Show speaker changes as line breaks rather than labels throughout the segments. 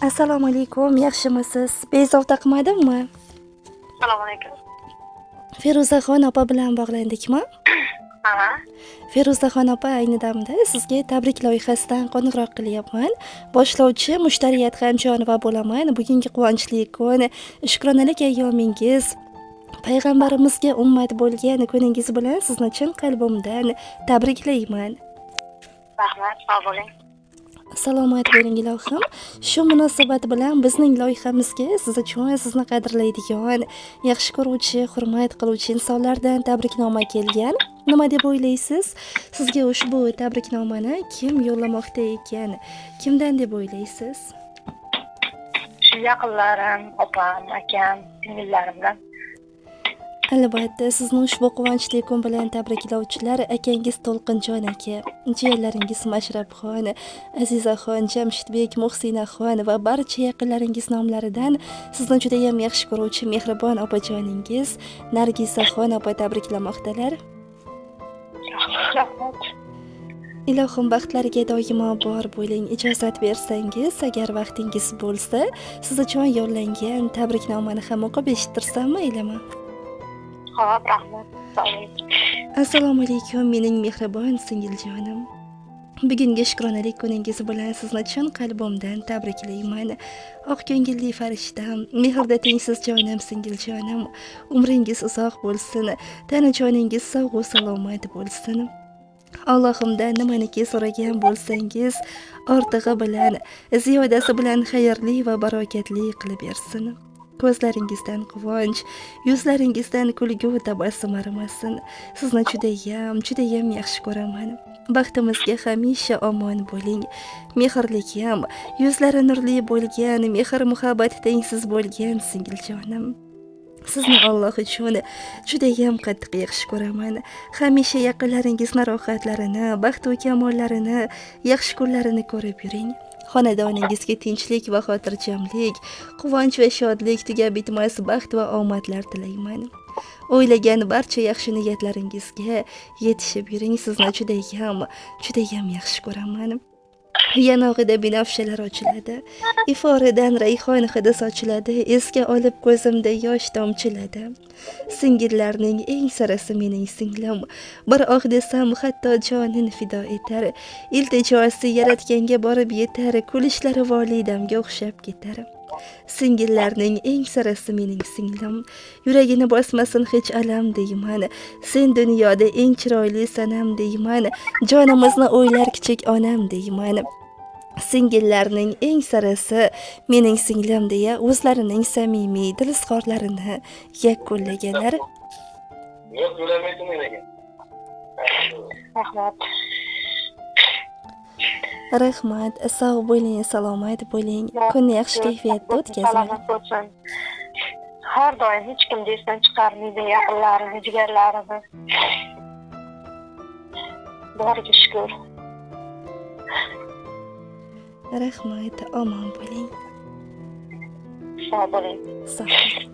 Assalomu alaykum, yaxshimisiz? Bezovta qilmadimmi?
Assalomu alaykum.
Feruzaxon opa bilan bog'landikmi?
Ha.
Feruzaxon opa, ayni damda sizga tabrik loyihasidan qo'ng'iroq qilyapman. Boshlovchi mushtariyat hamjoniva bo'laman. Bugungi quvonchli kun, shukronalik ayyomingiz, payg'ambarimizga ummat bo'lgan kuningiz bilan sizni chin qalbimdan tabriklayman.
Rahmat, sog' bo'ling.
Salomat bo'ling ilohim. Shu munosabat bilan bizning loyihamizga siz uchun sizni qadrlaydigan, yaxshi ko'ruvchi, hurmat qiluvchi insonlardan tabriknoma kelgan. Nima deb o'ylaysiz? Sizga ushbu tabriknomani kim yo'llamoqda ekan? Kimdan deb o'ylaysiz?
Shu yaqinlarim, opam, akam, singillarimdan.
Albatta, sizni ushbu quvonchli kun bilan tabriklovchilar akangiz To'lqinjon aka, jiyanlaringiz Mashrabxon, Azizaxon, Jamshidbek, Muhsinaxon va barcha yaqinlaringiz nomlaridan sizni juda ham yaxshi ko'ruvchi mehribon opajoningiz Nargisaxon opa tabriklamoqdalar.
Rahmat.
Ilohim baxtlariga doimo bor bo'ling. Ijozat bersangiz, agar vaqtingiz bo'lsa, siz uchun yo'llangan tabriknomani ham o'qib eshittirsam maylimi?
Xo'p, rahmat. Sog' bo'ling.
Assalomu alaykum mening mehribon singiljonim. Bugungi shukronalik kuningiz bilan sizni chin qalbimdan tabriklayman. Oq ko'ngilli farishtam, mehrda tengsiz jonim singiljonim. Umringiz uzoq bo'lsin, tana joningiz sog' va salomat bo'lsin. Allohimdan nimaniki so'ragan bo'lsangiz, ortig'i bilan, ziyodasi bilan xayrli va barokatli qilib bersin. Ko'zlaringizdan quvonch, yuzlaringizdan kulgu tabassum arimasin. Sizni judayam yaxshi ko'raman. Baxtimizga hamisha omon bo'ling. Mehrlikam, yuzlari nurli bo'lgan, mehr muhabbat tengsiz bo'lgan singiljonim. Sizni Alloh uchun judayam qattiq yaxshi ko'raman. Hamisha yaqinlaringizning rohatlarini, baxt va kamollarini, yaxshi kunlarini ko'rib yuring. Xonadoningizga tinchlik va xotirjamlik, quvonch va shodlik, tugab bitmas baxt va omadlar tilayman. O'ylagan barcha yaxshi niyatlaringizga yetishib yuring. Sizni judayam yaxshi ko'raman. Yanog'ida binafshalar ochiladi, iforidan rayhon hidi sochiladi, esga olib ko'zimda yosh tomchiladi. Singillarning eng sarasi mening singlim, bir oh desam hatto jonin fido etar. Iltijosi yaratganga borib yetar, kulishlari volidamga o'xshab ketar. Singillarning eng sarasi mening singlim, yuragini bosmasin hech alam deyman. Sen dunyoda eng chiroyli sanam deyman, jonimizni o'ylar kichik onam deyman. Singillarning eng sarasi mening singlim deya o'zlarining samimiy dilizg'orlarini yakunlaganlar.
Rahmat.
Rahmat, sog' bo'ling, salomat bo'ling. Kunni yaxshi kayfiyatda o'tkazing.
Salomat bo'lsin. Har doim hech kim esdan chiqarmaydi yaqinlarini, jigarlarini. Boriga shukr.
Rahmat, omon bo'ling.
Sog' bo'ling.
Sog' bo'ling.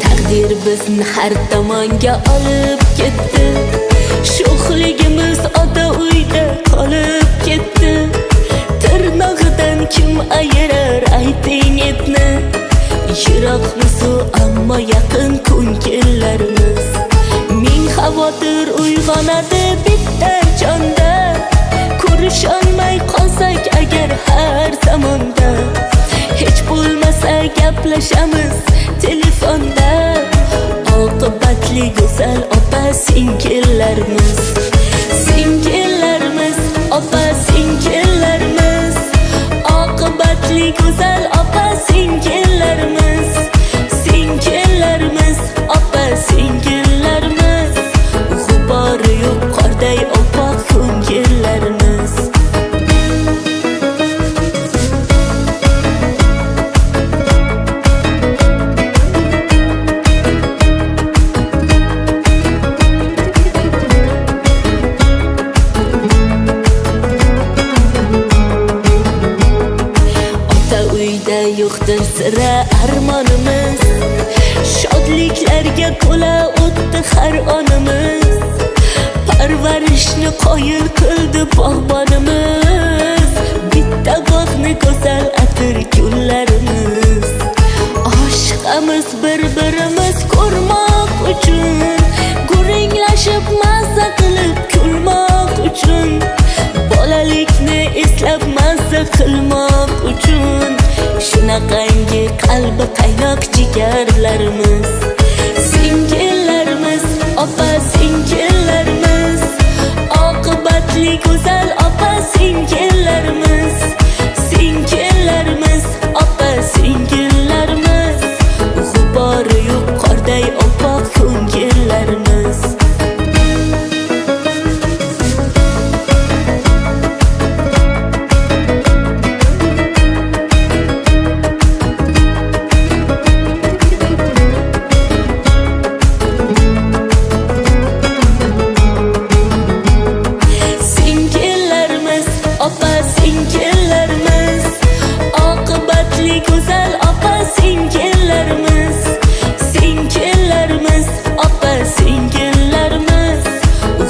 Taqdir bizni har tomonga olib ketdi. Sho'xligimiz ota uyda qolib ketdi. Tirnog'idan kim ayirar ayting etni. Yiroqmiz ammo yaqin ko'ngillarimiz. Ming xavotir uyg'onadi bitta jonda. Ko'risholmay qolsak agar har zamonda. Hech bo'lmasa gaplashamiz telefonda. Oqibatli go'zal opa singillarimiz. Singillarimiz, opa singillarimiz. Oqibatli go'zal opa singillarimiz. Singillarimiz, opa singillarimiz. G'ubori yo'q qorday oppoq ko'ngillarimiz. ichida yo'qdir sira armonimiz. Shodliklarga to'la o'tdi har onimiz. Parvarishni qoyil qildi bog'bonimiz. Bitta bog'ni go'zal atir gullarimiz. Oshiqamiz bir-birimiz ko'rmoq uchun, guringlashib mazza qilib kulmoq uchun, bolalikni eslab mazza qilmoq uchun. Shunaqangi qalbi qaynoq jigarlarimiz. Singillarimiz, opa singillarimiz, oqibatli go'zal opa singillarimiz. Singillarimiz, opa singillarimiz, g'ubori yo'q qorday oppoq ko'ngillarimiz. Opa singillarimiz, oqibatli go'zal opa singillarimiz. Singillarimiz, opa singillarimiz,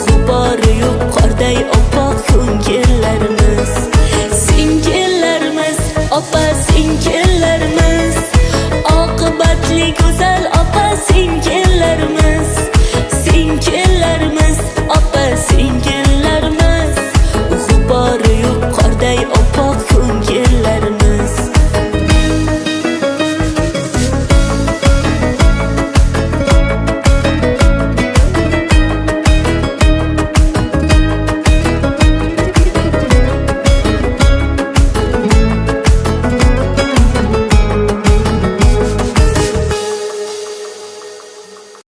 g'ubori yo'q qorday oppoq ko'ngillarimiz. Singillarimiz, opa